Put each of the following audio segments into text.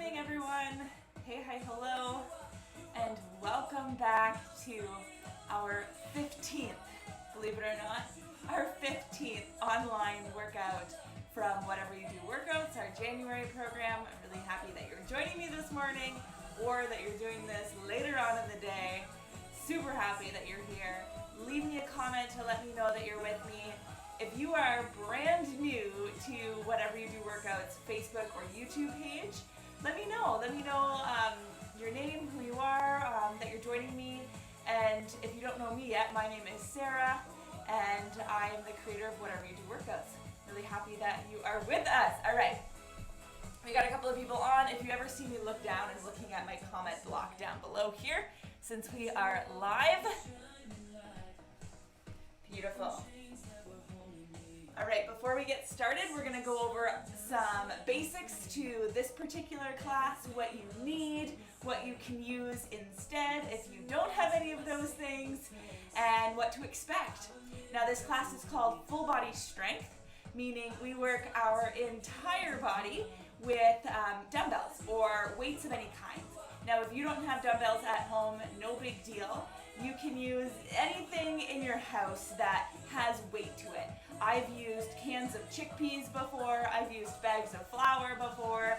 morning, everyone. Hey, hi, hello, and welcome back to our 15th, believe it or not, our 15th online workout from Whatever You Do Workouts, our January program. I'm really happy that you're joining me this morning or that you're doing this later on in the day. Super happy that you're here. Leave me a comment to let me know that you're with me. If you are brand new to Whatever You Do Workouts Facebook or YouTube page, let me know. Let me know your name, who you are, that you're joining me. And if you don't know me yet, my name is Sarah, and I am the creator of Whatever You Do Workouts. Really happy that you are with us. All right. We got a couple of people on. If you ever see me look down and looking at my comment block down below here, since we are live. Beautiful. All right, before we get started, we're going to go over some basics to this particular class, what you need, what you can use instead if you don't have any of those things, and what to expect. Now, this class is called Full Body Strength, meaning we work our entire body with dumbbells or weights of any kind. Now, if you don't have dumbbells at home, no big deal. You can use anything in your house that has weight to it. I've used cans of chickpeas before, I've used bags of flour before,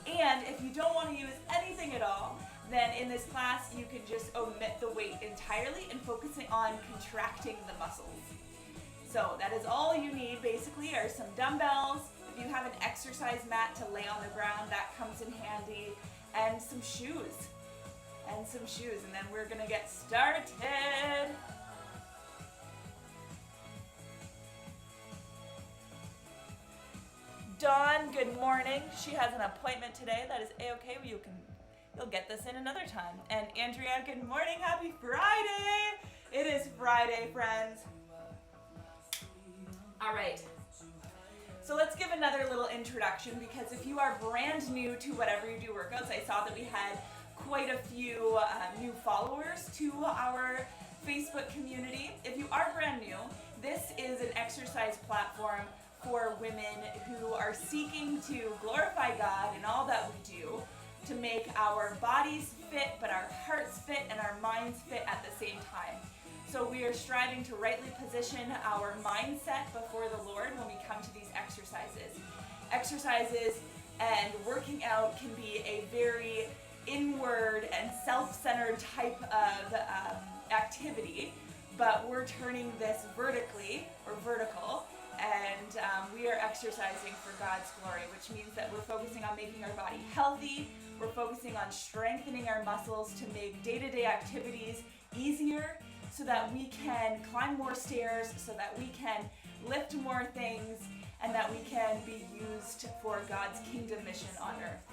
and if you don't want to use anything at all, then in this class you can just omit the weight entirely and focusing on contracting the muscles. So that is all you need basically are some dumbbells. If you have an exercise mat to lay on the ground, that comes in handy, and some shoes. And then we're gonna get started. Dawn, good morning. She has an appointment today. That is a-okay. You'll get this in another time. And Andrea, good morning. Happy Friday. It is Friday, friends. All right. So let's give another little introduction, because if you are brand new to Whatever You Do Workouts, I saw that we had quite a few new followers to our Facebook community. If you are brand new, this is an exercise platform for women who are seeking to glorify God in all that we do, to make our bodies fit, but our hearts fit and our minds fit at the same time. So we are striving to rightly position our mindset before the Lord when we come to these exercises. Exercises and working out can be a very inward and self-centered type of activity, but we're turning this vertical, and we are exercising for God's glory, which means that we're focusing on making our body healthy, we're focusing on strengthening our muscles to make day-to-day activities easier, so that we can climb more stairs, so that we can lift more things, and that we can be used for God's kingdom mission on earth.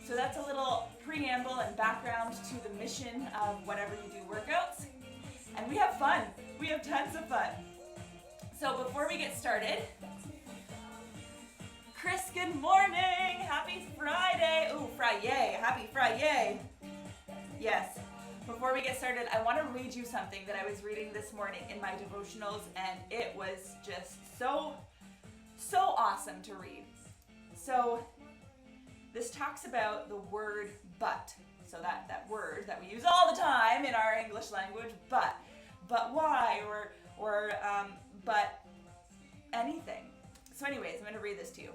So that's a little preamble and background to the mission of Whatever You Do Workouts. And we have fun. We have tons of fun. So before we get started, Chris, good morning. Happy Friday. Ooh, Friday. Happy Friday. Yes. Before we get started, I want to read you something that I was reading this morning in my devotionals, and it was just so awesome to read. So this talks about the word but. So that word that we use all the time in our English language, but why, or but anything. So anyways, I'm going to read this to you.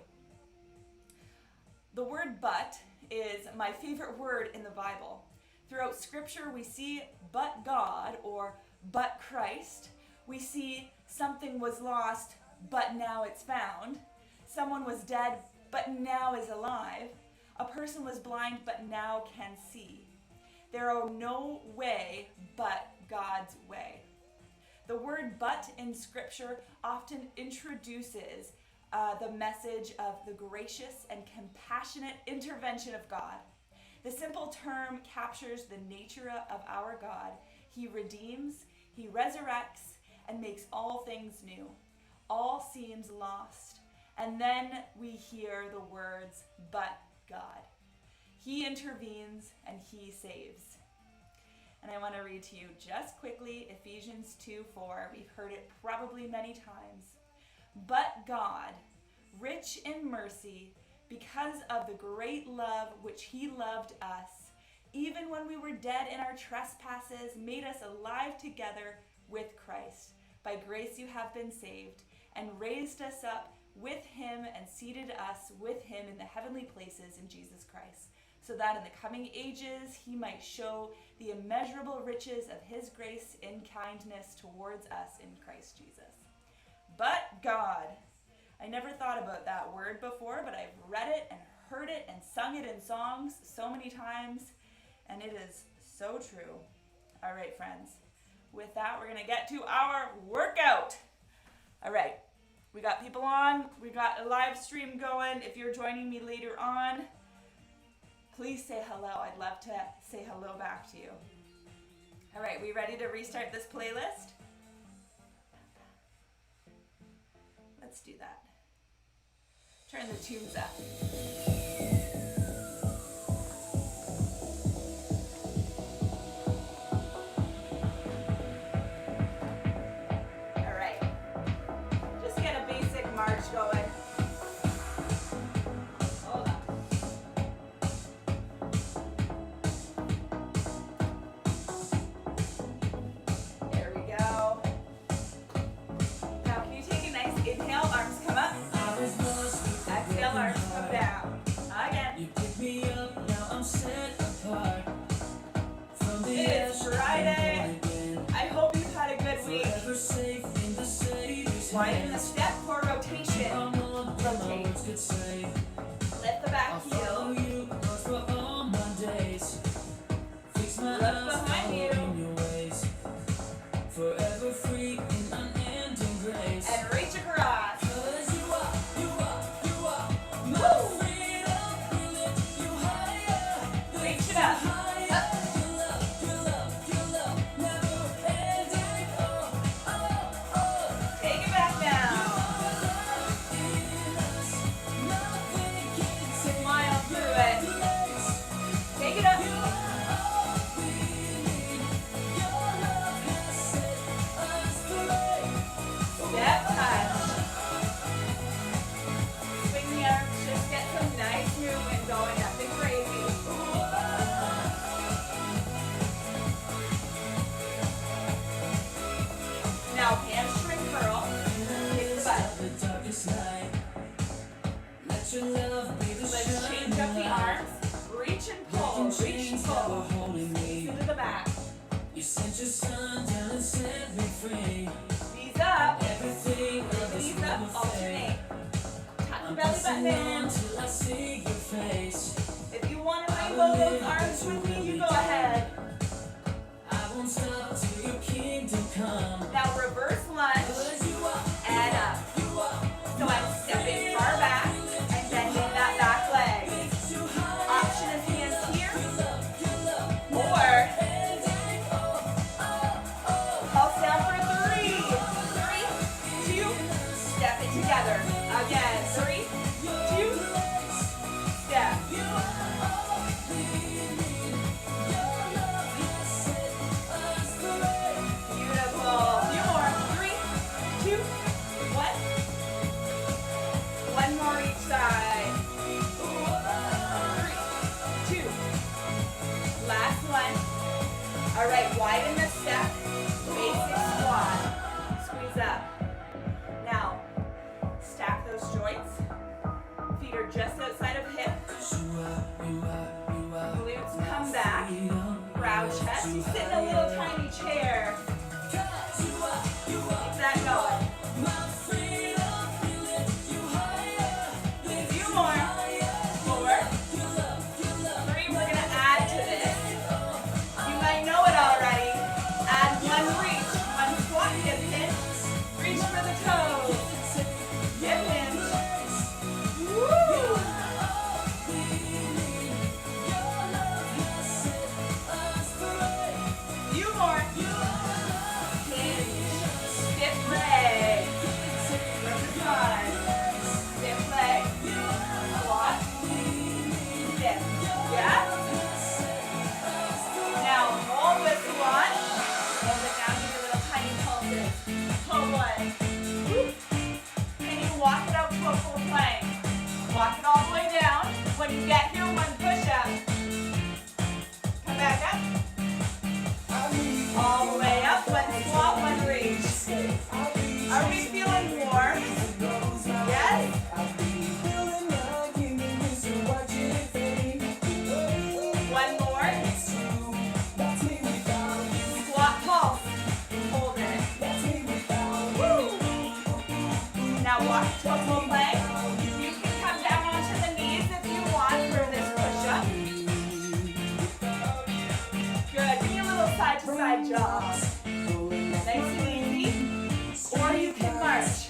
The word but is my favorite word in the Bible. Throughout Scripture, we see but God or but Christ. We see something was lost, but now it's found. Someone was dead, but now is alive. A person was blind, but now can see. There are no way but God's way. The word but in Scripture often introduces the message of the gracious and compassionate intervention of God. The simple term captures the nature of our God. He redeems, He resurrects, and makes all things new. All seems lost. And then we hear the words, but God. He intervenes and He saves. And I want to read to you just quickly Ephesians 2:4. We've heard it probably many times. But God, rich in mercy, because of the great love which he loved us, even when we were dead in our trespasses, made us alive together with Christ. By grace you have been saved, and raised us up with him and seated us with him in the heavenly places in Jesus Christ, so that in the coming ages he might show the immeasurable riches of his grace in kindness towards us in Christ Jesus. But God. I never thought about that word before, but I've read it and heard it and sung it in songs so many times, and it is so true. All right, friends. With that, we're going to get to our workout. All right. We got people on. We got a live stream going. If you're joining me later on, please say hello. I'd love to say hello back to you. All right, we ready to restart this playlist? Let's do that. Turn the tunes up. All right. Just get a basic march going. Hold on. There we go. Now, can you take a nice inhale? Arms come up. Exhale, arms come down. Again. You pick me up, now I'm set apart from the It's Friday. I hope you've had a good week. Widen the step for rotation. Rotate. Lift the back heel. Look behind you. Forever free in unending grace. And reach across. Reach it up. Take it back down. Smile through it. Take it up. Step touch. Swing the arms. Just get some nice movement going. Nothing crazy. Now hamstring curl. Kick the butt. Let's change up the arms. Reach and pull. Reach and pull. Squeeze into the back. You sent your son down and set me free. Knees up. Everything Knees up. Alternate. Tuck the belly pressing button in. on till I see your face. If you want to rainbow those arms with me, you go ahead. I won't stop till your kingdom come. Now reverse lunge and up. So I'm stepping far back and bending that back leg. Option is hands here, or I'll stand for 3, 2, step it together. Again, 3, 2, step. Beautiful. Few more. 3, 2, 1. One more each side. 3, 2. Last one. All right, widen the step. Basic squat. Squeeze up. Now, stack those joints. Feet are just outside of hip. Glutes come back. Brow chest. You sit in a little tiny chair. Keep that going. Few more. 4, 3. We're going to add to this. You might know it already. Add one reach. One squat, hip hinge. Reach for the toes. Hip hinge. Woo! Few more. Hinge. Stiff leg. Rotate. Stiff leg. Squat. Stiff. Yeah? Now hold the squat. Hold it down. Give it little tiny pulses. Pull one. Woo. And you walk it out to a full plank. Walk it all the way down. what do you get here? One push-up. Come back up. All the way up. One squat, one reach. Are we feeling warm? Yes? One more. Squat pulse. Hold it. Woo. Now walk to a full plank. You can come down onto the knees if you want for this push-up. Good. Give me a little side-to-side jog. Nice and easy. Or you can march.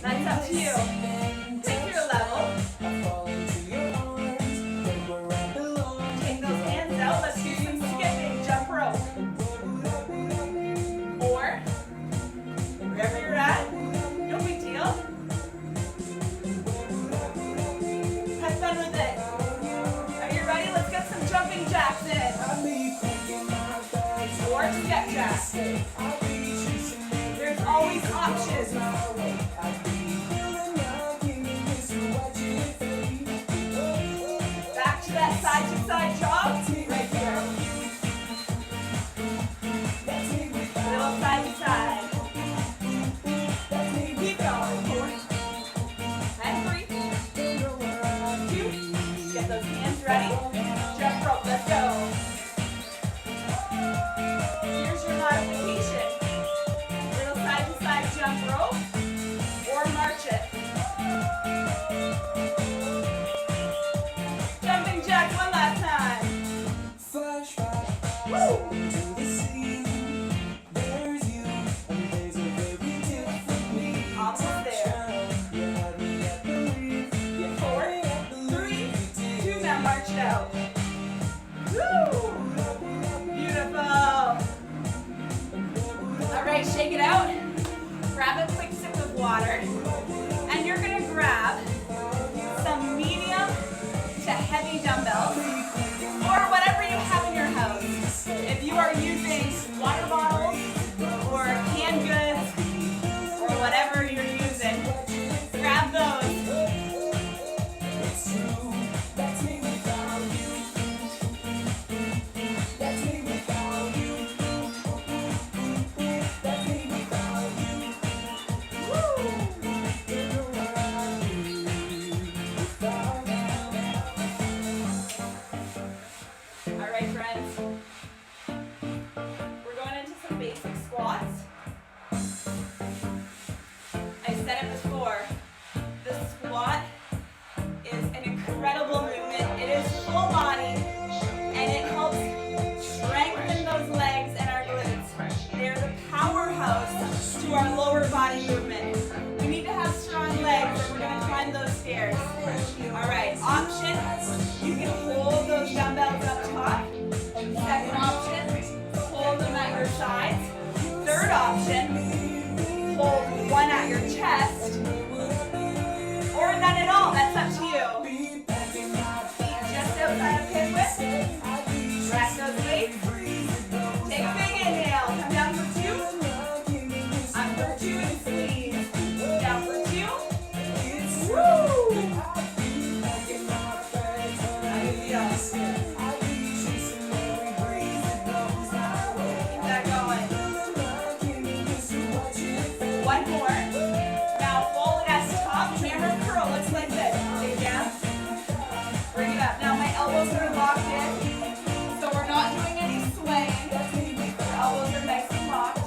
That's up to you. Pick your level. Take those hands out. Let's do some skipping. Jump rope. Or wherever you're at. No big deal. Have fun with it. Are you ready? Let's get some jumping jacks in. Or step jacks. There's always options. Back to that side-to-side jog. Right here. Little side-to-side. Keep going. 4 and 3, 2. Get those hands ready. Jump rope. Let's go. Here's your modification. Little side-to-side jump rope or march it. Jumping jack one last time. Woo! Almost there. 4, 3, 2. Now march it out. Woo! Beautiful. All right, shake it out. Grab a quick sip of water. And you're going to grab some medium to heavy dumbbells or whatever you have in your house. If you are using water bottles or canned goods or whatever you're using, grab those. All right, friends. We're going into some basic squats. I said it before. The squat is an incredible movement. It is full body, and it helps strengthen those legs and our glutes. They're the powerhouse to our lower body movement. We need to have strong legs, and we're going to climb those stairs. All right, option. You can hold those dumbbells up top. Second option, hold them at your sides. Third option, hold one at your chest. Or none at all, that's up to you. Feet just outside of hip width. Rack those weights. Take a big inhale. Come down for 2. Up for 2 and squeeze. Down for 2. Woo! How do you feel? Keep that going. One more. Now fold it at the top. Hammer curl. Looks like this. Take it down. Bring it up. Now my elbows are locked in, so we're not doing any swaying. Our elbows are nice and locked.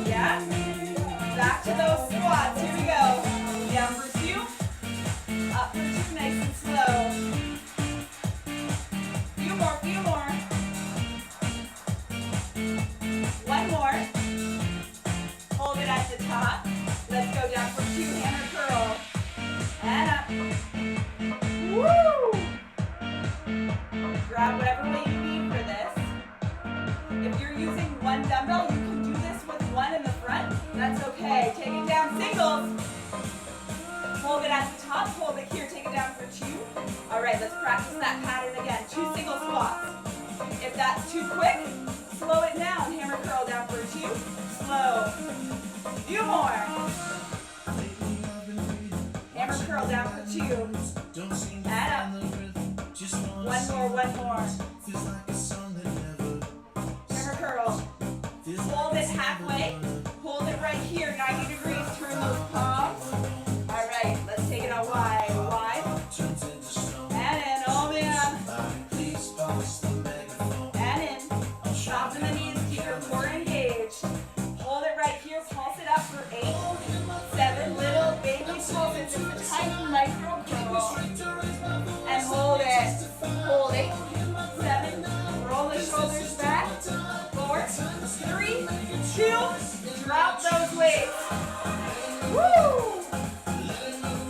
Yeah? Back to those squats. Here we go. Down for 2. Up for 2. Nice and slow. Few more. One more. Hold it at the top. Let's go down for 2. Hammer curl. And up. Woo! Grab whatever weight you need for this. If you're using one dumbbell, you can do this with one in the front. That's okay. Take it down singles. Hold it at the top. Hold it here. Take it down for 2. All right, let's practice that pattern again. 2 single squats. If that's too quick, slow it down. Hammer curl down for 2. Slow. Few more. Hammer curl. curl down for 2. And up. One more. Hammer curl. Hold it halfway. Hold it right here, 90 degrees. Turn those palms. All right, let's take it out wide. And in, oh man. And in. Soften the knees, keep your core engaged. Hold it right here, pulse it up for 8, 7, little baby pulses, just a tiny micro curl. And hold it. Hold 8, 7, roll the shoulders back. 4, 3, 2, drop those weights. Woo!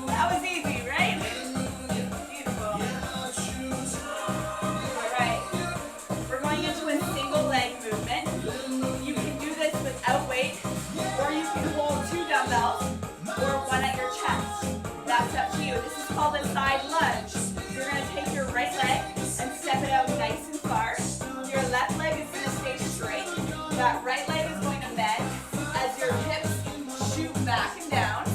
That was easy, right? Beautiful. Alright. We're going into a single leg movement. You can do this without weight, or you can hold 2 dumbbells, or 1 at your chest. That's up to you. This is called a side lunge. You're going to take your right leg and step it out nice and far. Your left leg is going to stay straight. That right leg is going to bend as your hips shoot back and down.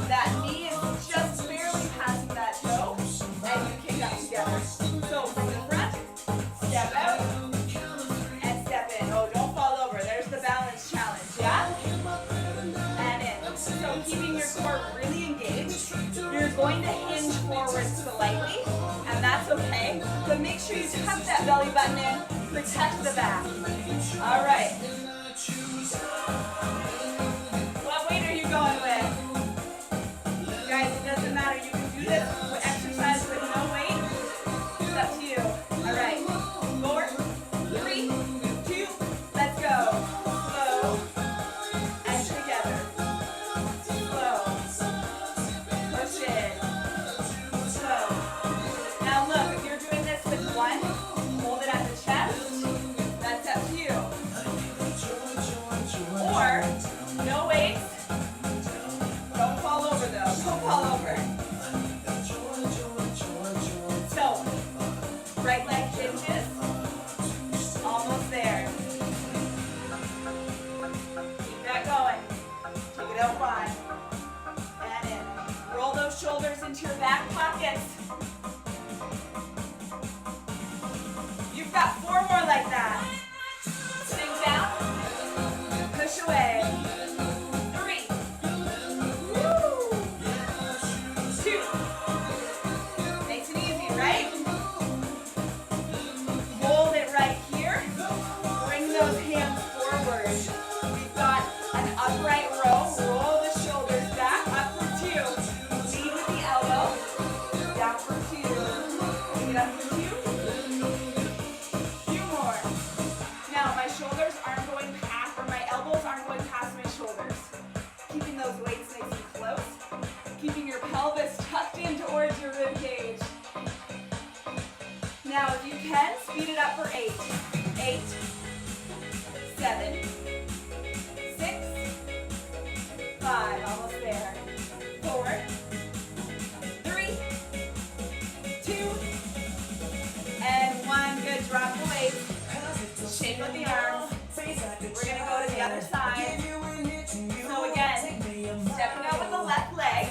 That knee is just barely passing that toe, and you kick up together. So from the front, step out, and step in. Oh, don't fall over. There's the balance challenge, yeah? And in. So keeping your core really engaged, you're going to hinge forward slightly, and that's okay. But make sure you tuck that belly button in, protect the back. All right. What weight are you going with? Guys, it doesn't matter. You can do this exercise with no weight. It's up to you. All right. 4, 3, 2, let's go. Slow. And together. Slow. Push it. Slow. Now look, if you're doing this with 1, hold it at the chest. That's up to you. Or, no weights. Don't fall over though. Don't fall over. So, right leg hinges. Almost there. Keep that going. Take it out wide. And in. Roll those shoulders into your back pockets. You've got 4 more like that. Sink down. Push away. 3. Woo. 2. Makes it easy, right? Hold it right here. Bring those hands forward. We've got an upright row. Roll the shoulders back. Up for 2. Lead with the elbow. Down for 2. Bring it up for 2. Few more. Now my shoulders aren't going past, or my elbows aren't going past my shoulders. Keeping those weights nice and close. Keeping your pelvis tucked in towards your rib cage. Now if you can, speed it up for 8. 8, 7, 6, 5, almost there. 4, 3, 2, and 1. Good, drop the weight. Shake with the arms. We're going to go to the other side. So again, stepping out with the left leg,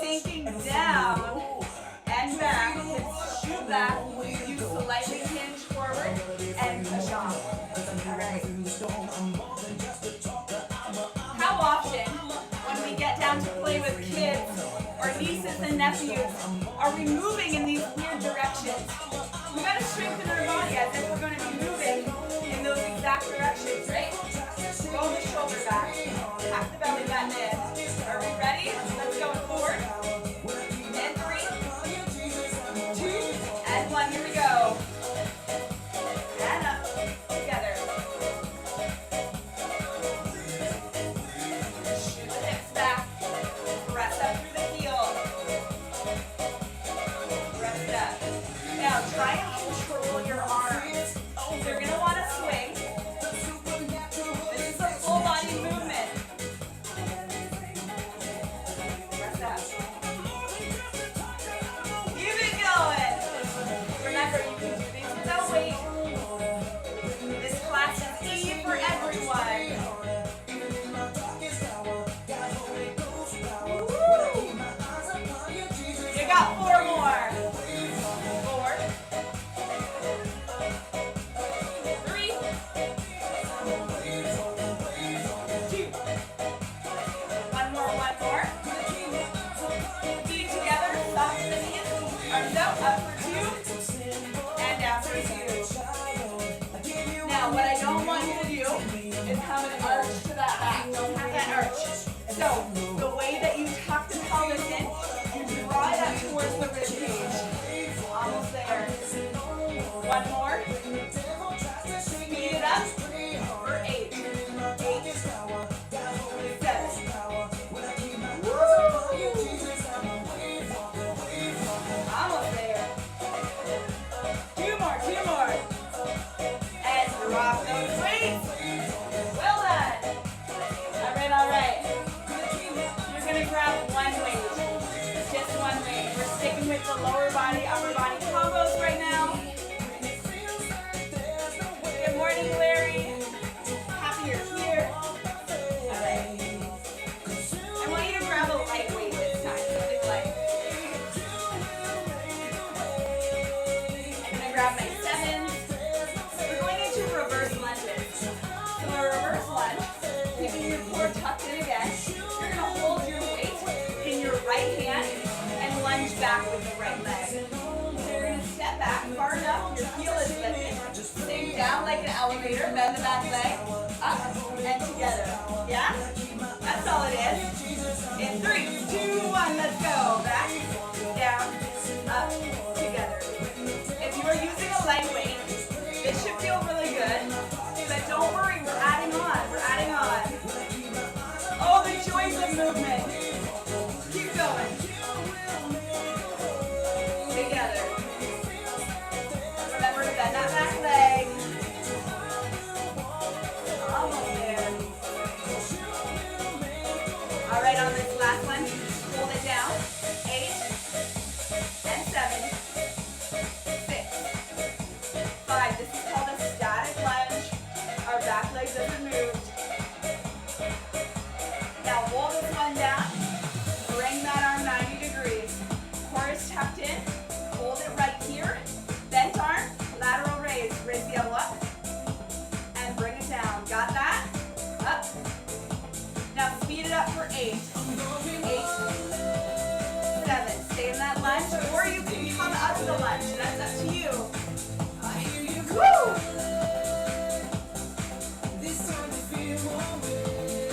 sinking down and back, hips shoot back, you slightly hinge forward and push off. All right. How often, when we get down to play with kids or nieces and nephews, are we moving in these weird directions? We got to strengthen our body as if we're going to be moving in those exact directions, right? Roll the shoulder back, pack the belly button in. Are we ready? Let's go forward. And 3, 2, and 1. Here we go. And up. Together. Shoot the hips back. Press up through the heel. Press it up. Now try and control your arms. You're going to want to swing. This is a full body movement. Press up. Keep it going. Remember, you can do these without weight. This class is easy for everyone. Woo. So the way that you tuck the pelvis in, you draw it up towards the rib cage. Almost there. One more. Speed it up for 8. 8, 7. Woo! Almost there. 2 more, 2 more. And drop those weights. Well done. All right. You're gonna grab one weight. Just one weight. We're sticking with the lower body, upper body combos right now. Good morning, Larry. Happy you're here. All right. I want you to grab a light weight this time. Something light. I'm gonna grab my 7s. We're going into reverse lunges. So a reverse lunge, keeping your core tucked in again. You're gonna hold your weight in your right hand and lunge back with the right leg. So you're gonna step back far enough, your heel is lifted. Stay down like an elevator, bend the back leg, up and together. Yeah? That's all it is. In 3, 2, 1, let's go. Back, down, up, together. If you are using a light weight, this should feel really good. But don't worry, we're adding on. We're adding on. Oh, the joys of movement. Keep going. Together. Remember to bend that back leg. Almost there. All right, on this last one, hold it down. 8 and 7. 6. 5. This is called a static lunge. Our back leg doesn't move. Now roll this one down. Bring that arm 90 degrees. Core is tucked in. Hold it right here. Bent arm, lateral raise. Raise the elbow up. And bring it down. Got that? Up. Now speed it up for 8. 8. 7. Stay in that lunge. Or you can come up to the lunge. That's up to you. Woo!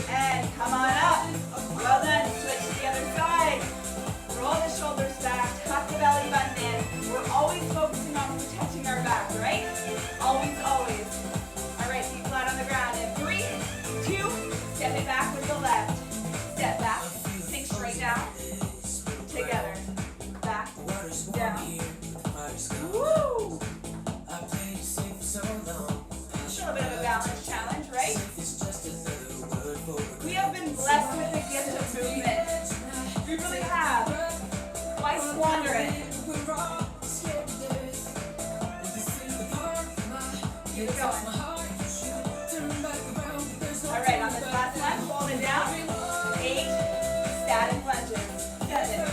And come on up. Well done. Switch to the other side. Roll the shoulders back. Tuck the belly button in. We're always focusing on protecting our back, right? Always, always. All right, feet flat on the ground. In 3, 2, step it back with the left. Step back. Sink straight down. Together. Back. Down. Woo! A little bit of a balance challenge, right? We have been blessed with the gift of movement. We really have. Why squander it? Keep it going. All right, on this last one, hold it down. 8 static lunges. 7,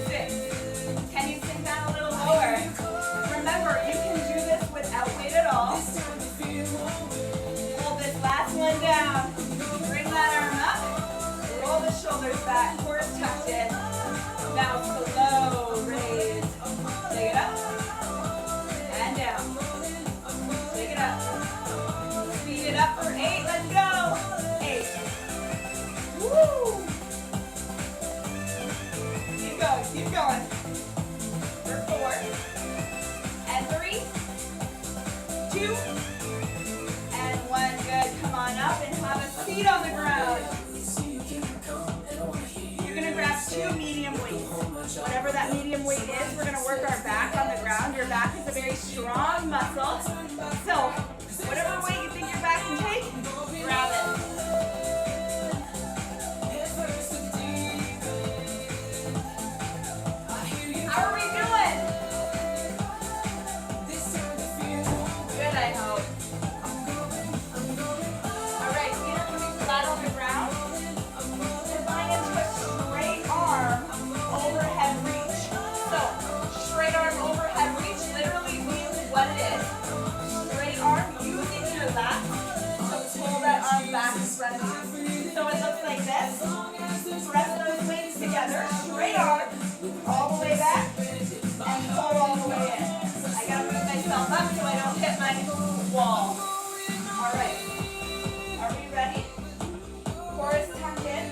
6. Can you sink down a little lower? Remember, you can do this without weight at all. Hold this last one down. Bring that arm up. Roll the shoulders back. Core is tucked in. Now slow raise. Take it up. And down. Take it up. Speed it up for 8. Let's go. 8. Woo! Keep going. Keep going. For 4. And 3. 2. And 1. Good. Come on up and have a seat on the ground. You're going to grab 2 medium weights. Whatever that medium weight is, we're going to work our back on the ground. Your back is a very strong muscle. So, whatever weight you think your back can take, grab it. How are we doing? Good, I hope. All right, feet are coming flat on the ground. We're going into a straight arm overhead reach. So, straight arm overhead reach literally means what it is. Straight arm using your lats to pull that arm back in front of you. So it looks like this. Press those weights together. Straight arm all the way back and pull all the way in. I gotta move myself up so I don't hit my wall. All right. Are we ready? Core is tucked in.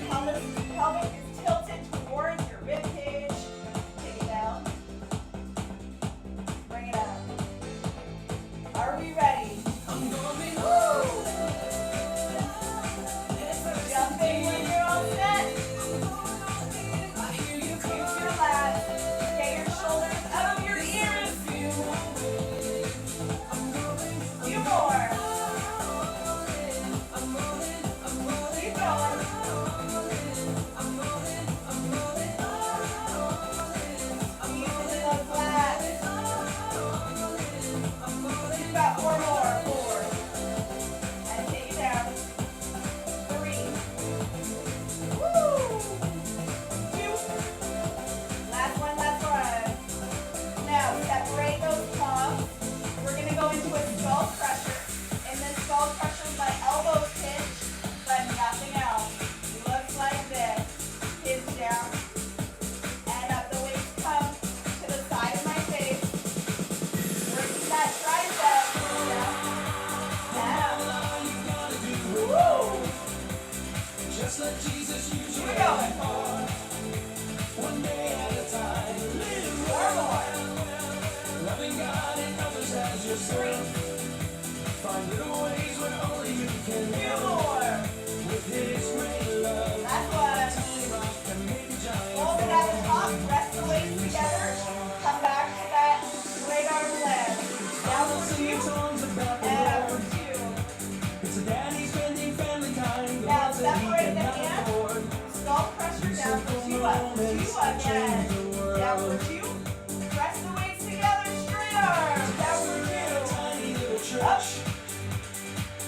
Find little ways when only you can Two help. more. With His great love, Last one. tiny rock can make a giant Hold it at the top. Press the weights together. Come back to that straight arm land. Down for two. songs about the And up Lord. for two. It's a daddy spending family time. The Now ones that he separate the cannot hands. afford. Skull crusher down for two. Up for two again. Down for two. Press the weights together. Straight arm. Down for two. Tiny little Up. church.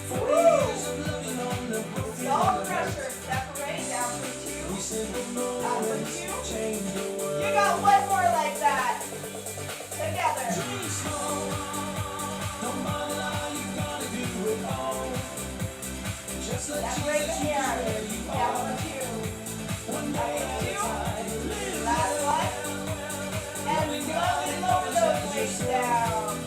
For Woo. years of loving on the broken Skull heart. crusher. Separate. Down for two. We simple Down for moments two. change the world. You got one more like that. Together. Dream small. Don't bother, you gotta do it all. Just let Separate the Jesus use hands. where you Down are. for two. One day at a time. Live Last one. And slowly lower those weights down.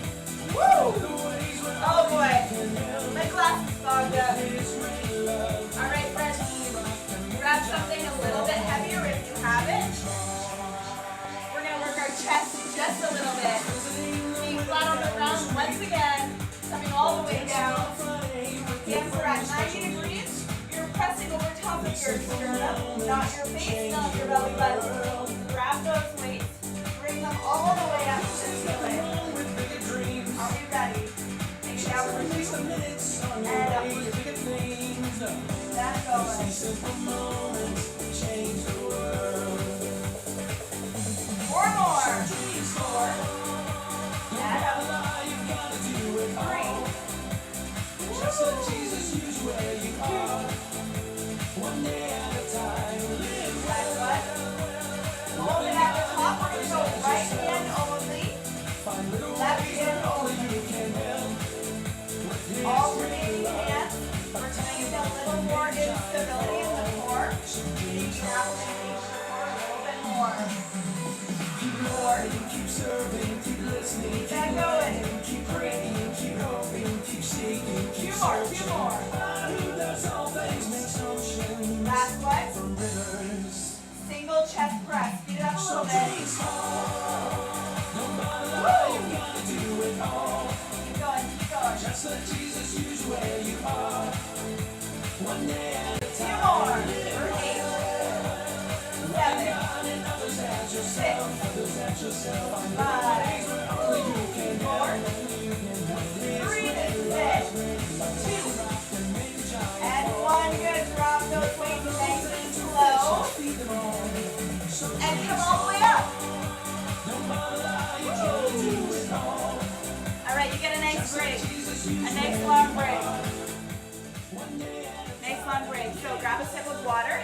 Woo! the ways when Oh boy. can help. My glasses fogged up. His great love. Alright, friends. Grab something a little bit heavier if you have it. We're going to work our chest just a little bit. Being flat on the ground once again. Coming all the way down. Hands are at 90 degrees. You're pressing over top of your sternum, not your face, not your belly button. Grab those weights. Bring them all the way up to the ceiling. With bigger dreams. Are we ready? Take it down for Waste the two. minutes on your And up way for to bigger things. That's going. These simple moments change the world. Four more. Dreams Four. And up. you gotta do it all. Just let Jesus use where you are. One day at a time. Live Last one. Hold it at the top. We're going to go right hand only. find little Left ways hand that only only. you can help. With His Alternating hands. We're going to need a little more instability in the core. Keep traveling each core a little bit more. keep learning, keep serving, keep listening, Keep that going. keep praying, keep hoping, keep seeking, keep Two more. searching. Two more. God who does all things makes oceans Last one. from rivers. Single chest press. Speed it up a little bit. Dreams small. Don't bother, Woo! you gotta do it all. Keep going. Keep going. Just let Jesus use where you are. One day at a Two time. more. For 8. 7. God and others as yourself. 6. Others as yourself. 5. Only you can 4. help. 3 to 6. 2. And 1. Good. Drop those weights nice and slow. And come all the way up. Alright, you get a nice break. A nice long break. Nice long break. So grab a sip of water.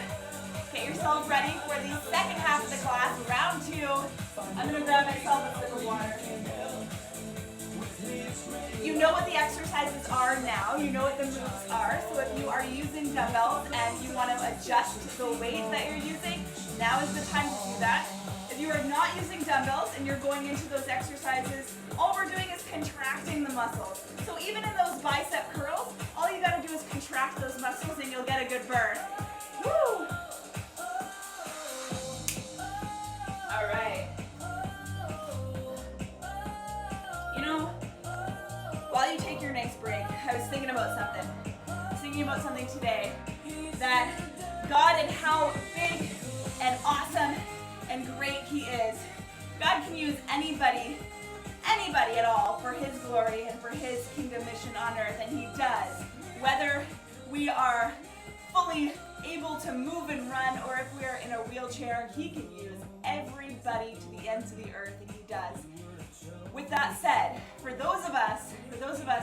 Get yourself ready for the second half of the class, round 2. I'm going to grab myself a sip of water. You know what the exercises are now. You know what the moves are. So if you are using dumbbells and you want to adjust the weight that you're using, now is the time to do that. If you are not using dumbbells and you're going into those exercises, all we're doing is contracting the muscles. So even in those bicep curls, all you got to do is contract those muscles and you'll get a good burn. Woo! All right. You know, while you take your nice break, I was thinking about something. I was thinking about something today, that God and how big and awesome and great He is. God can use anybody at all for His glory and for His kingdom mission on earth, and He does. Whether we are fully able to move and run, or if we are in a wheelchair, He can use everybody to the ends of the earth, and He does. With that said, for those of us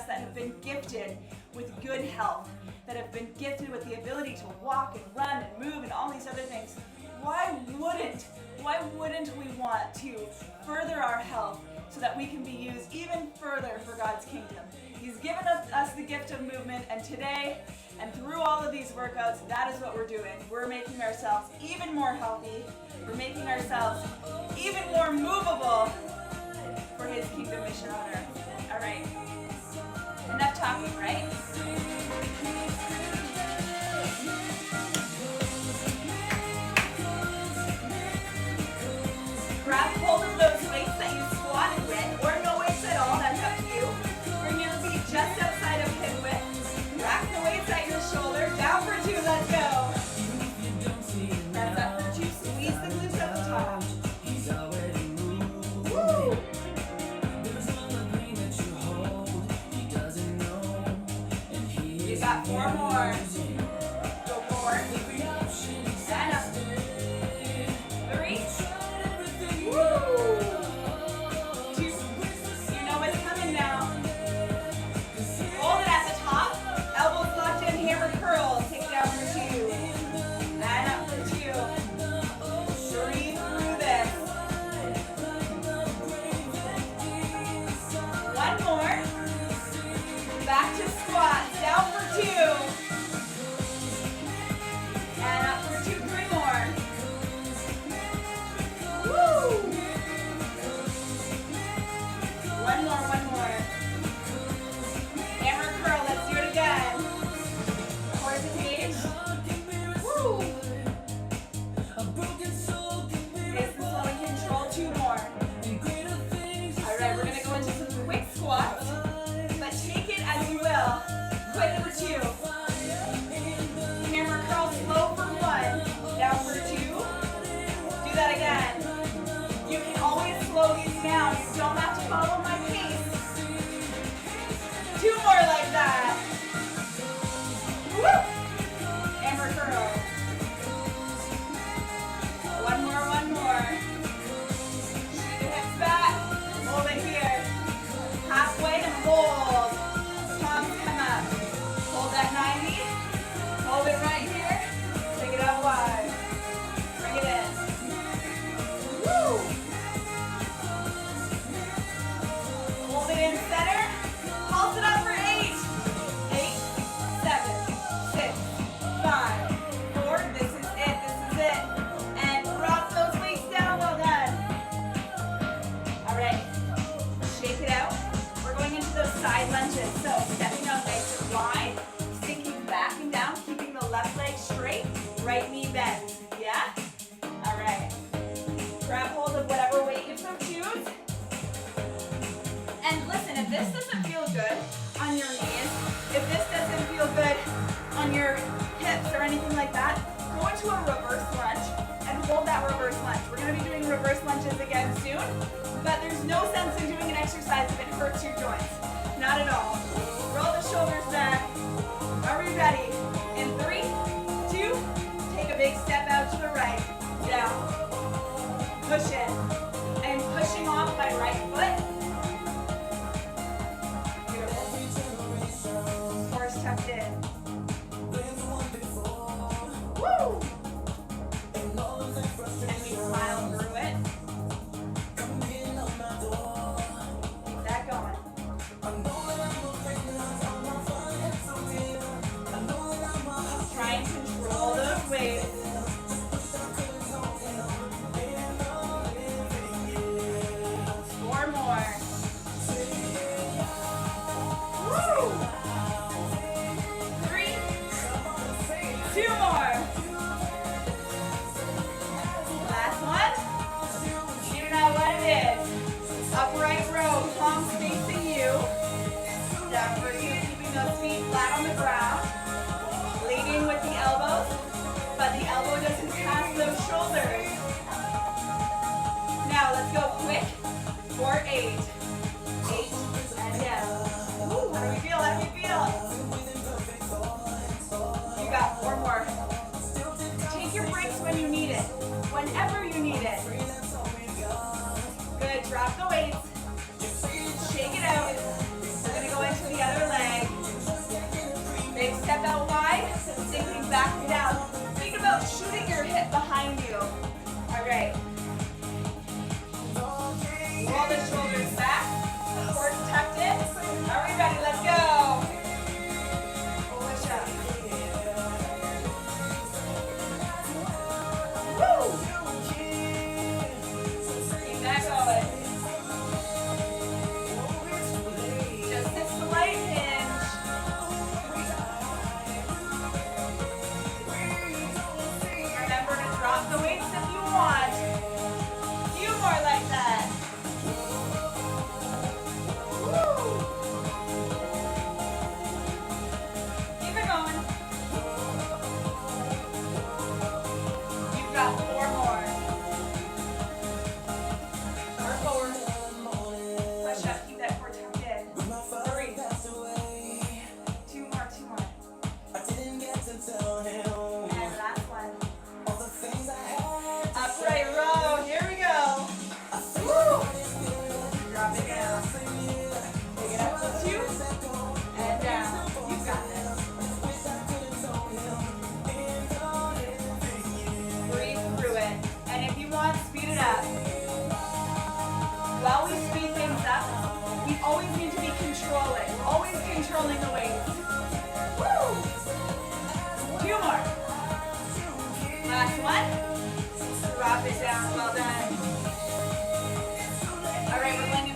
that have been gifted with good health, that have been gifted with the ability to walk and run and move and all these other things, why wouldn't we want to further our health so that we can be used even further for God's kingdom? He's given us the gift of movement, and today and through all of these workouts, that is what we're doing. We're making ourselves even more healthy. We're making ourselves even more movable for His kingdom mission on earth. All right. Enough talking, right? Grab hold of those weights that you squatted with, or no weights at all, that's up to you. Bring your feet just outside of hip Four more. Go forward. And up. 3. Woo! 2. You know what's coming now. Hold it at the top. Elbows locked in, hammer curls. Take it down for 2. And up for 2. Breathe through this. 1 more. Back to squats. Down for 2. And up for 2. 3 more. Woo! 1 more, 1 more. Hammer curl, let's do it again. Towards the page. Woo! Nice and slow and control, 2 more. Alright, we're gonna go into some quick squats, but take it as you will. Quick for 2. Hammer curl slow for 1. Down for 2. Do that again. You can always slow these down. You don't have to follow my pace. 2 more like that. Woo! Hammer curl. 1 more, 1 more. Shoot the hips back. Hold it here. Halfway and hold. Palms come up. Hold that 90. Hold it right here. Take it out wide. Bring it in. Woo! Hold it in center. Pulse it up for 8. 8, 7, 6, 5, 4. This is it. This is it. And drop those weights down. Well done. All right. Shake it out. We're going into those side lunges. So stepping out nice and wide, sinking back and down, keeping the left leg straight, right knee bent. Yeah? All right. Grab hold of whatever weight you so choose. And listen, if this doesn't feel good on your knees, if this doesn't feel good on your hips or anything like that, go into a reverse lunge and hold that reverse lunge. We're going to be doing reverse lunges again soon, but there's no sense in doing an exercise if it hurts your joints. Not at all. Roll the shoulders back. Are we ready? In 3, 2, take a big step out to the right. Down. Push in. I'm pushing off my right foot. Beautiful. Horse tucked in. Woo! And we smile through it. Keep that going. Try and control those weights. for 8. 8 and down. Ooh, how do we feel? How do we feel? You got 4 more. Take your breaks when you need it. Whenever you need it. Good. Drop the weights. Shake it out. We're going to go into the other leg. Big step out wide. Sinking back and down. Think about shooting your hip behind you. All right. Roll the shoulders back.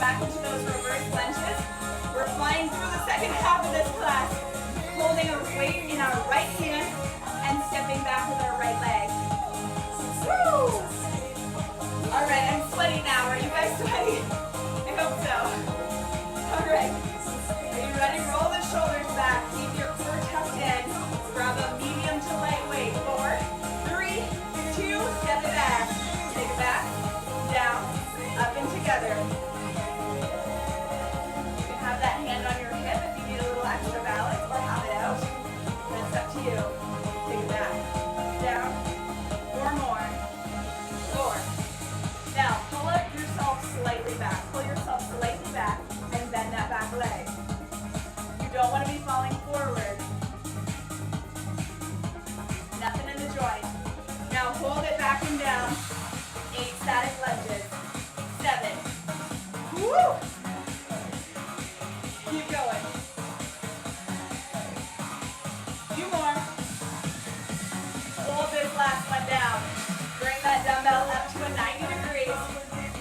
back into those reverse lunges. We're flying through the second half of this class, holding a weight in our right hand and stepping back with our right leg. Woo! All right, I'm sweaty now. Are you guys sweaty? I hope so. All right. Are you ready? Roll the shoulders back. Keep your core tucked in. Grab a medium to light weight. 4, 3, 2, step it back. Take it back, down, up and together. You can have that hand on your hip if you need a little extra balance, or have it out. That's up to you. Take it back, down, 4 more. 4. Now, pull up yourself slightly back. Pull yourself slightly back and bend that back leg. You don't want to be falling forward. Nothing in the joint. Now hold it back and down. 8 static lunges. 7. Woo! Keep going. Few more. Hold this last one down. Bring that dumbbell up to a 90 degrees.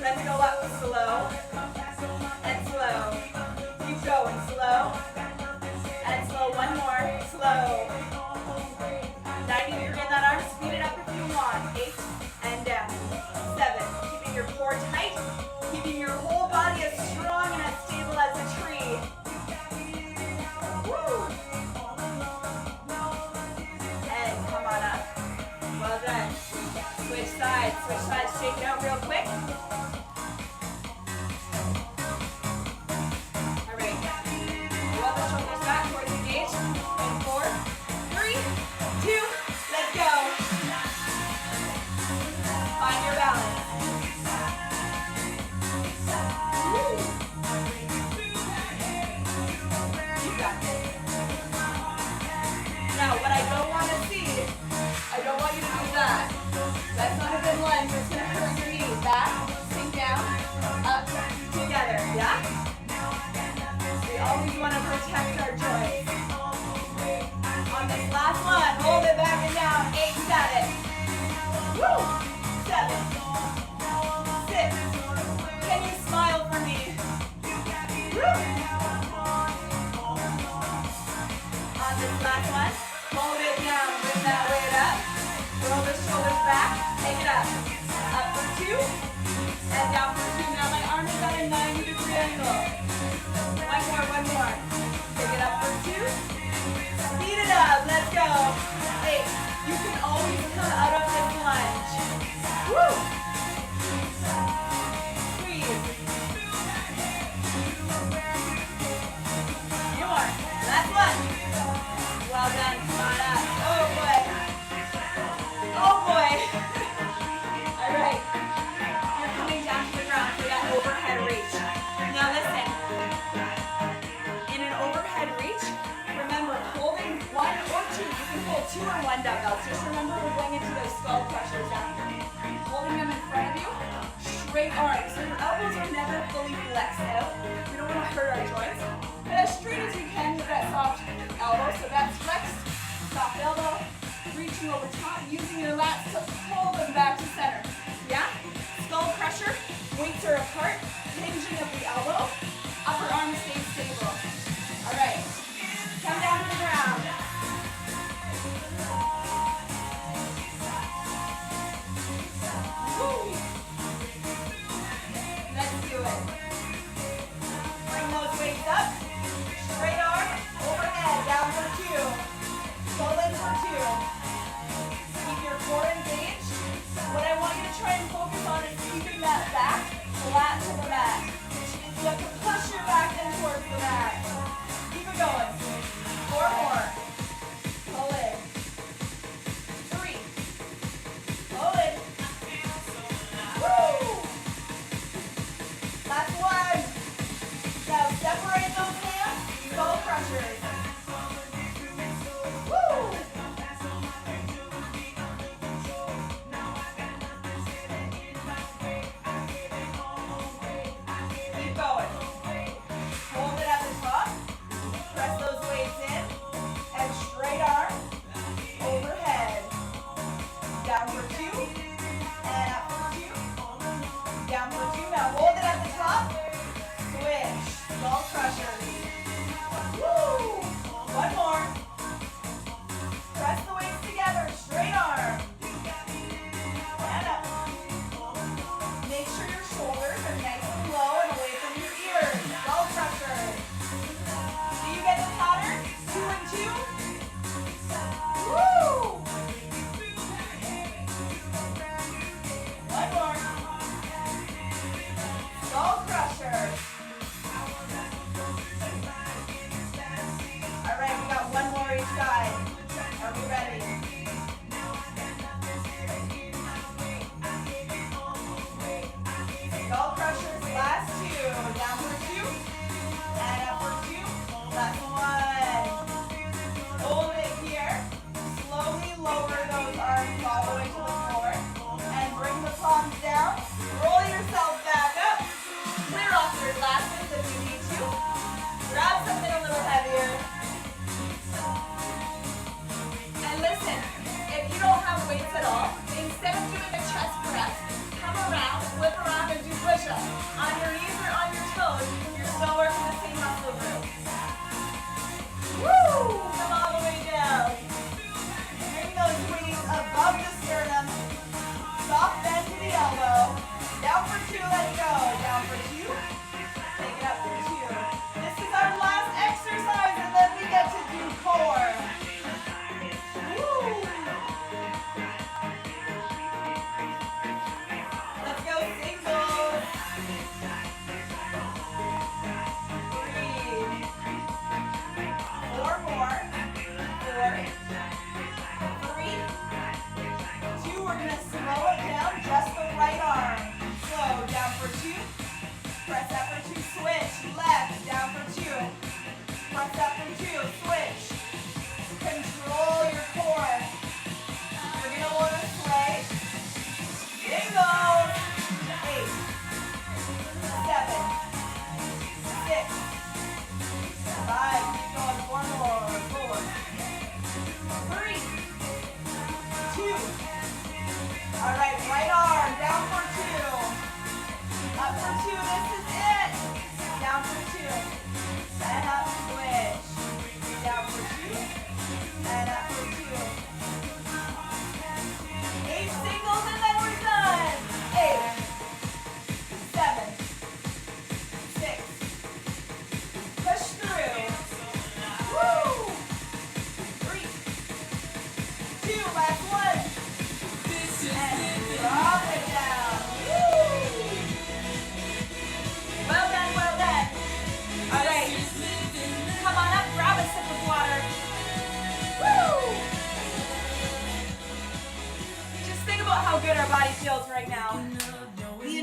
Let's go up slow and slow. Keep going. Slow and slow. One more. Slow. 90 degree in that arm. Speed it up if you want. 8 and down. 7. Keeping your core tight. Keeping your whole body as strong and as stable as a tree. Woo! And come on up. Well done. Switch sides. Switch sides. Shake it out real quick. All right. Roll the shoulders back towards the gauge. And 4, 3, 2, let's go. Find your balance. Woo. You got this. Now, what I don't want to see, I don't want you to do that. That's not a good lunge. It's going to hurt your knees. Back, sink down, up, together. Yeah? We always want to protect our joints. On this last one, hold it back and down. 8 static. Woo! 7. 6. Can you smile for me? Woo! On this last one, hold it down. Bring that weight up. Roll the shoulders back. Take it up. Up for 2 and down for 2. Now my arm is at a 90-degree angle. One more. Take it up for 2. Speed it up. Let's go. 8. You can always come out of this lunge. Woo! Squeeze. Few more. Last one. Well done. Come on up. Oh boy. Oh boy. All right. You're coming down to the ground for that overhead reach. Now listen. In an overhead reach, remember holding 1 or 2. You can hold 2 or 1 dumbbells. Just remember we're going into those skull crushers down here. Holding them in front of you. Straight arms. So your elbows are never fully flexed out. We don't want to hurt our joints. But as straight as you can with that soft elbow. So that's flexed. Soft elbow. Reaching over top. Using your lats to pull them back to center. Yeah? Skull crusher. Weights are apart. Hinging at the elbow. Upper arm stays stable. All right. Come down to the ground. Woo. Let's do it. Bring those weights up. Straight arm, overhead, down for 2. Pull in for 2. Keep your core engaged. What I want you to try and focus on is keeping that back flat to the mat. You have to push your back in towards the mat. Keep it going. 4 more. Pull in. 3. Pull in. Woo! Last one. Now separate those hands. Skull crushers. Woo! Keep going.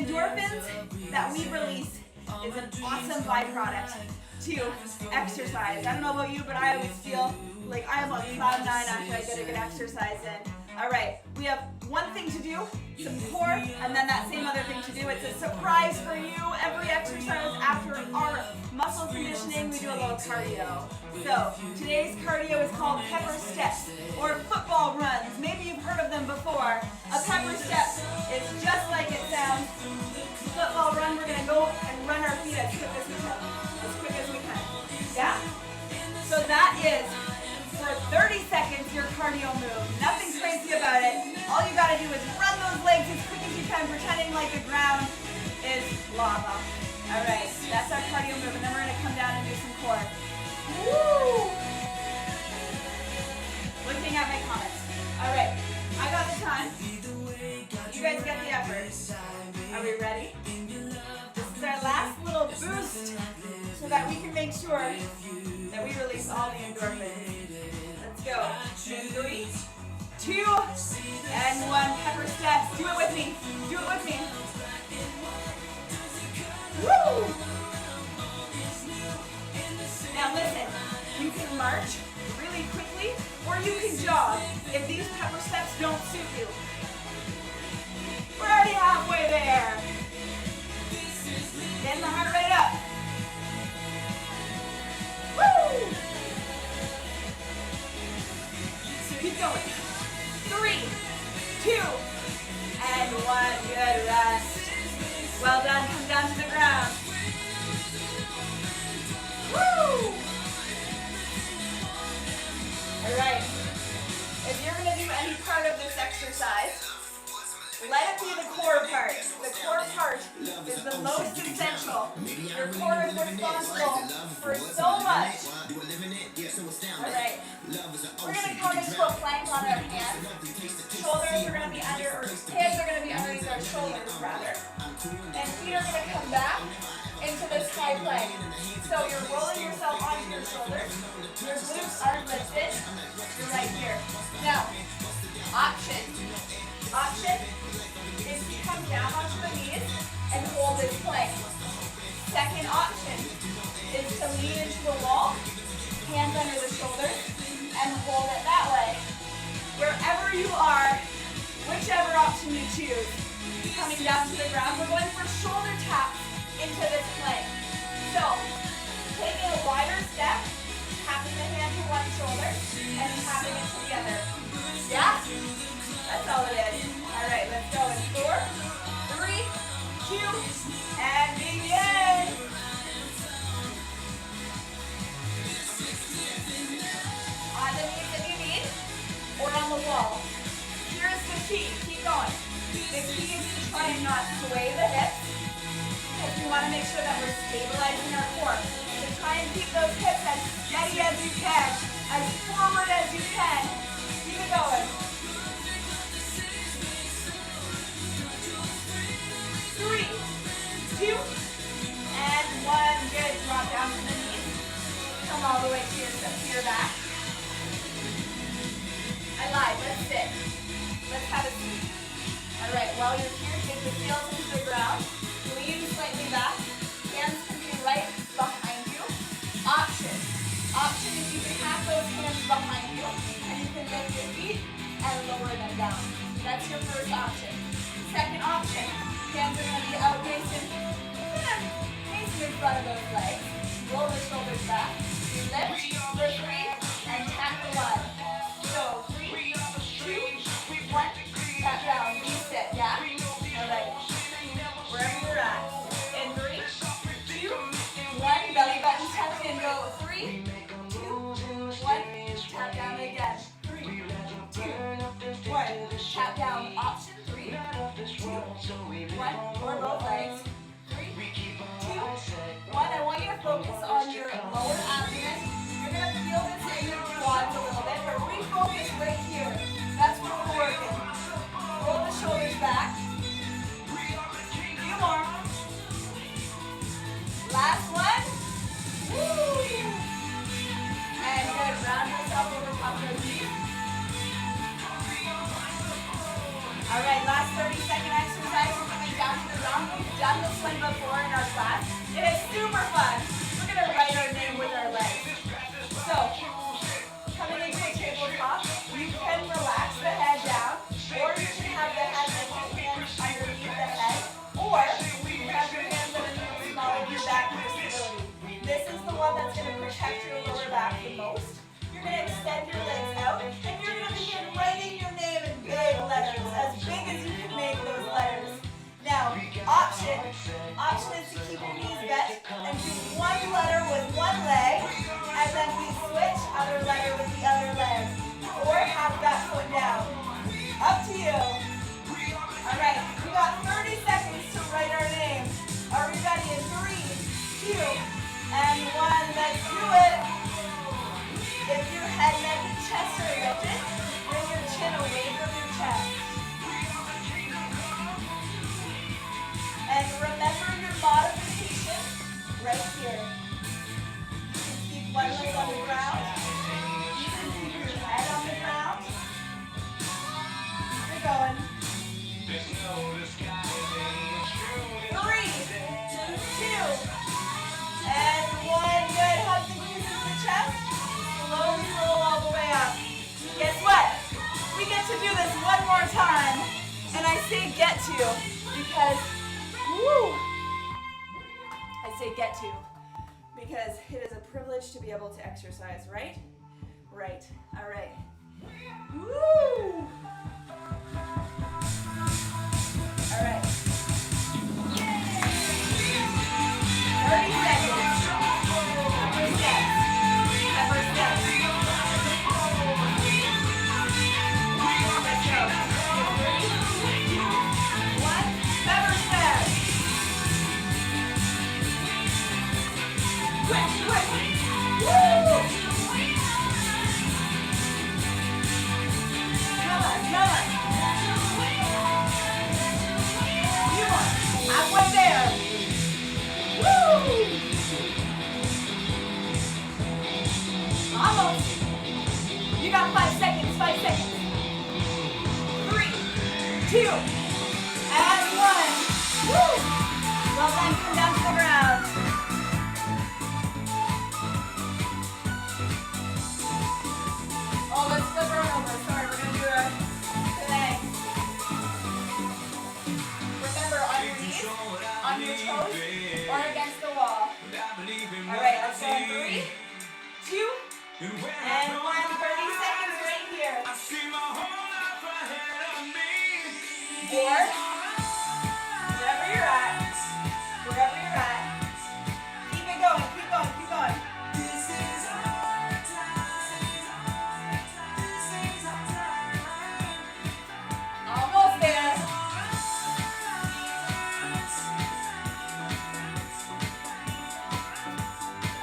endorphins that we release is an awesome byproduct to exercise. I don't know about you, but I always feel like I am on cloud 9 after I get a good exercise in. All right, we have one thing to do, some core, and then that same other thing to do. It's a surprise for you. Every exercise after our muscle conditioning, we do a little cardio. So today's cardio is called pepper steps or football runs. Maybe you've heard of them before. A pepper step is just like it sounds. Football run, we're gonna go and run our feet as quick as we can. As quick as we can. Yeah? So that is, for 30 seconds, your cardio move. Nothing crazy about it. All you gotta do is run those legs as quick as you can, pretending like the ground is lava. All right, that's our cardio move, and then we're gonna come down and do some core. Woo! Looking at my comments. All right, I got the time. You guys get the effort. Are we ready? This is our last little boost so that we can make sure that we release all the endorphins. Let's go. In 3, 2, and 1. Pepper steps. Do it with me. Do it with me. Woo! Now listen, you can march really quickly or you can jog if these pepper steps don't suit you. We're already halfway there. Getting the heart rate up. Woo! Keep going. 3, 2, and 1. Good rest. Well done. Come down to the ground. Woo! All right. If you're going to do any part of this exercise, let it be the core part. The core part is the most essential. Your core is responsible for so much. Alright. We're going to come into a plank on our hands. Shoulders are going to be under, or hands are going to be underneath our shoulders rather. And feet are going to come back into this high plank. So you're rolling yourself onto your shoulders. Your glutes are lifted. You're right here. Now, option is to come down onto the knees and hold this plank. Second option is to lean into the wall, hands under the shoulders, and hold it that way. Wherever you are, whichever option you choose, coming down to the ground, we're going for shoulder taps into this plank. So, taking a wider step, tapping the hand to one shoulder, and tapping it together. Yeah? That's all it is. All right, let's go in 4, 3, 2, and begin. On the knees if you need, or on the wall. Here's the key. Keep going. The key is to try and not sway the hips, because we want to make sure that we're stabilizing our core. So try and keep those hips as steady as you can, as forward as you can. Keep it going. 3, 2, and 1. Good. Drop down to the knees. Come all the way to your back. I lied. Let's sit. Let's have a seat. All right. While you're here, get the heels into the ground. Lean slightly back. Hands can be right behind you. Option is you can have those hands behind you, and you can lift your feet and lower them down. That's your first option. Second option. Hands are going to be out facing in front of those legs. Roll the shoulders back. Lift for 3 and tap the 1. So 3, 2, 1. Tap down. Reset. Yeah? Alright. Wherever you're at. In 3, 2, 1. Belly button tucked in. Go 3, 2, 1. Tap down again. 3, 2, 1. Tap down. Option 3, 2, 1. Or both legs. 3, 2, 1. I want you to focus on your lower abdomen. You're going to feel this in your quads a little bit, but refocus right here. That's where we're working. Roll the shoulders back. Few more. Last one. Woo! And good. Round yourself over top of your feet. All right, last 30-second exercise. We're coming down to the ground. We've done this one before in our class. It is super fun. We're going to write our name with our legs. So, coming into a tabletop, you can relax the head down, or you can have the head and your hands underneath the head, or you can have your hands underneath the small of your back for stability. This is the one that's going to protect your lower back the most. You're going to extend your legs out, and you're going to begin writing your name in big letters, as big as you can make those letters. Now, option is to keep your knees bent and do one letter with one leg, and then we switch other letter with the other leg, or have that foot down. Up to you. All right, we got 30 seconds to write our name. Are we ready? In 3, 2, and 1. Let's do it. If your head, neck, and chest are lifted, bring your chin away from your chest. And remember your modification right here. You can keep one leg on the ground. You can keep your head on the ground. Keep it going. 3, 2, and 1. Good. Hug the knees into the chest. Slowly roll all the way up. Guess what? We get to do this one more time. And I say get to because, woo! I say get to because it is a privilege to be able to exercise, right? Right. All right. Woo! All right. 30 seconds. Number steps. Number steps. Let's go. 3, 2, 1. Number steps. Quick, quick. Woo! Come on, come on. You are halfway there. Woo! Almost. You got 5 seconds, 5 seconds. 3, 2, and 1. Woo! Well done, come down to the ground. Oh, let's flip her over. Sorry, we're going to do it today. Remember, on your knees, on your toes, or against the wall. All right, let's go in 3, 2, and 1. 30 seconds right here. Or wherever you're at. Wherever you're at. Keep it going, keep going, keep going. Almost there.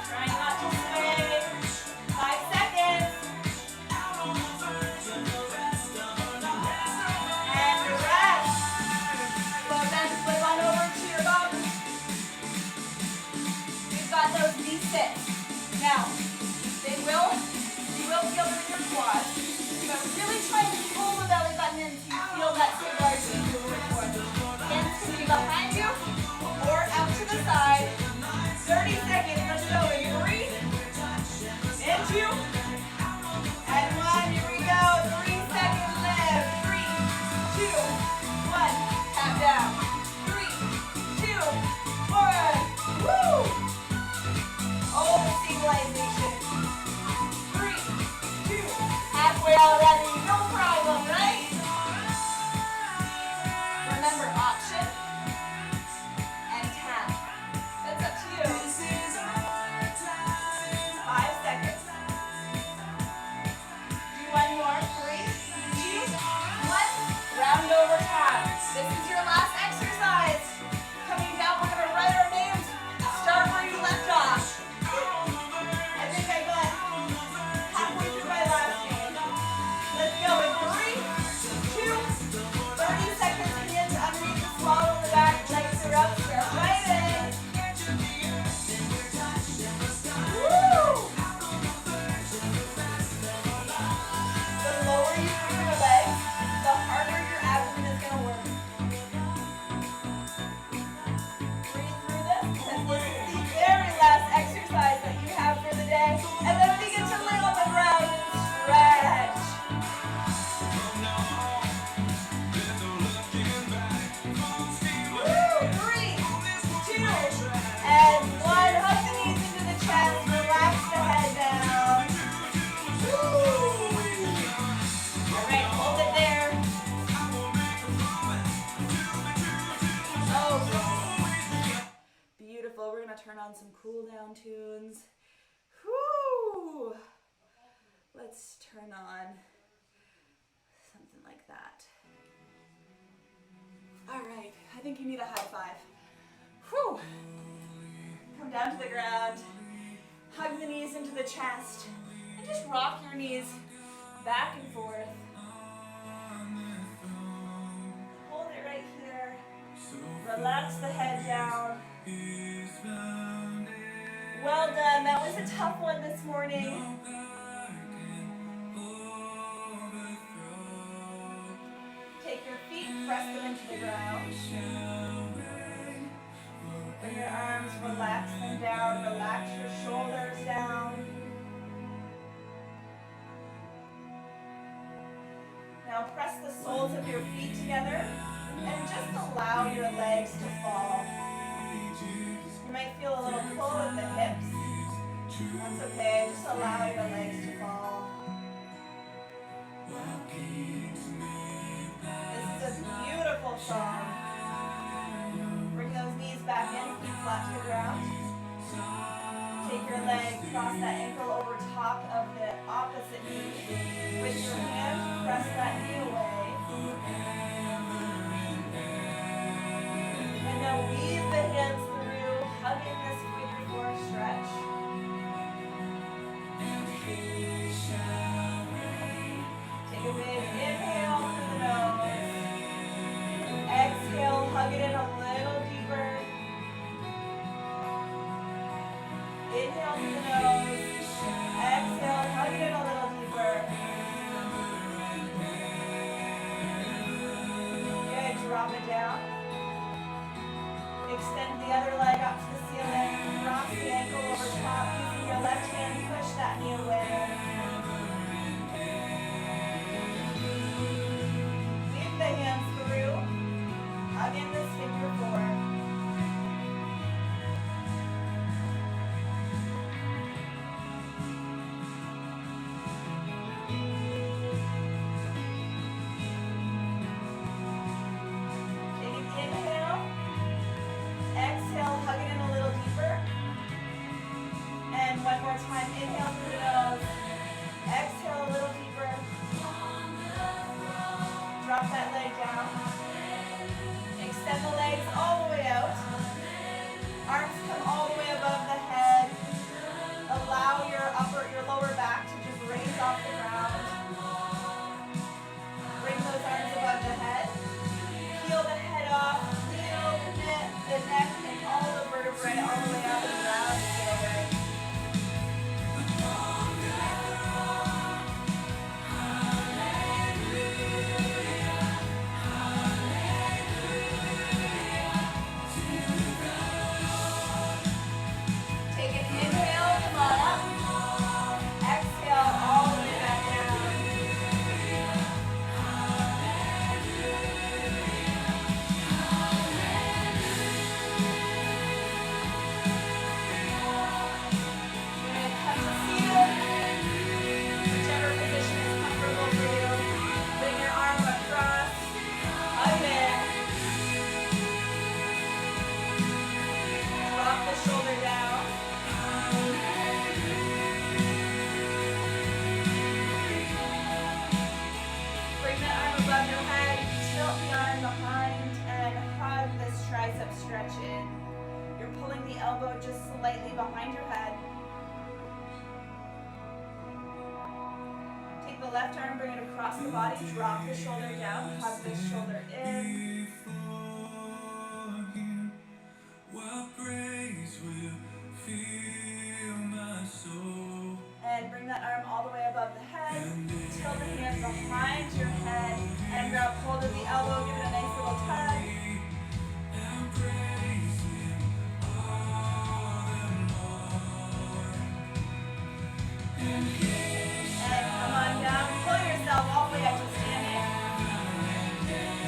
Trying not to sway. 5 seconds. And rest. Well then, flip on over to your bum. We've got those knee sits. Now, you will feel them in your quads. But really try to pull the belly button in so you feel that stability you were looking for. Hands can be behind you or out to the side. 30 seconds. Let's go in 3, and 2, and 1. Here we go. 3 seconds left. 3, 2, 1. Tap down. 3, 2, 1. Woo! Oh, the stabilization. 3, 2. Halfway already. No problem, right? Remember option and tap. That's up to you. 5 seconds. Do one more. 3, 2, 1. Round over tap. This is your last exercise. Coming down, we're going to write our names. Start where you left off. I think I got halfway through my last name. Let's gonna turn on some cool down tunes. Whoo! Let's turn on something like that. All right, I think you need a high five. Whew! Come down to the ground, hug the knees into the chest, and just rock your knees back and forth. Hold it right here. Relax the head down. Well done. That was a tough one this morning. Take your feet, press them into the ground. Bring your arms, relax them down. Relax your shoulders down. Now press the soles of your feet together and just allow your legs to fall. You might feel a little pull at the hips. That's okay, just allow your legs to fall. This is a beautiful song. Bring those knees back in, feet flat to the ground. Take your leg, cross that ankle over top of the opposite knee. With your hand, press that knee away. And now weave the hands through, hugging this figure four stretch. Take a big inhale through the nose. Exhale, hug it in a little deeper. Inhale through the nose. Exhale, hug it in a little deeper. Good, drop it down. Extend the other leg up to the ceiling. Cross the ankle over top. Using your left hand, push that knee away. Weave the hands through. Hug in this figure four. One more time, inhale through the nose, exhale a little deeper, drop that leg down, extend the legs all the way out, arms come all the way above the head, allow your lower back to just raise off the ground, bring those arms above the head, peel the head off, peel the neck and all the vertebrae all the way up and around together. Stretch in. You're pulling the elbow just slightly behind your head. Take the left arm, bring it across the body, drop the shoulder down, hug the shoulder in. And bring that arm all the way above the head. Tilt the hand behind your head and grab hold of the elbow, give it a nice little tug. And come on down, pull yourself all the way up to standing.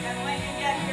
And when you get here,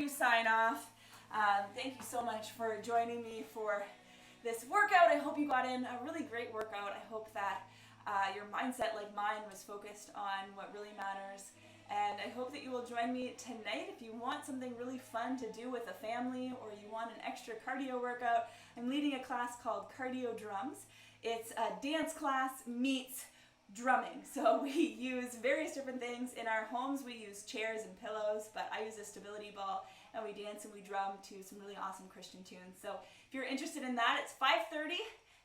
you sign off, thank you so much for joining me for this workout. I hope you got in a really great workout. I hope that your mindset, like mine, was focused on what really matters. And I hope that you will join me tonight if you want something really fun to do with a family or you want an extra cardio workout. I'm leading a class called Cardio Drums. It's a dance class meets drumming. So we use various different things in our homes. We use chairs and pillows, but I use a stability ball, and we dance and we drum to some really awesome Christian tunes. So if you're interested in that, it's 5:30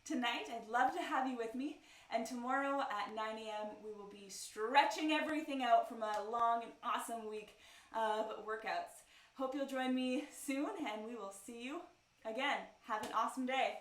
tonight. I'd love to have you with me. And tomorrow at 9 a.m. we will be stretching everything out from a long and awesome week of workouts. Hope you'll join me soon, and we will see you again. Have an awesome day.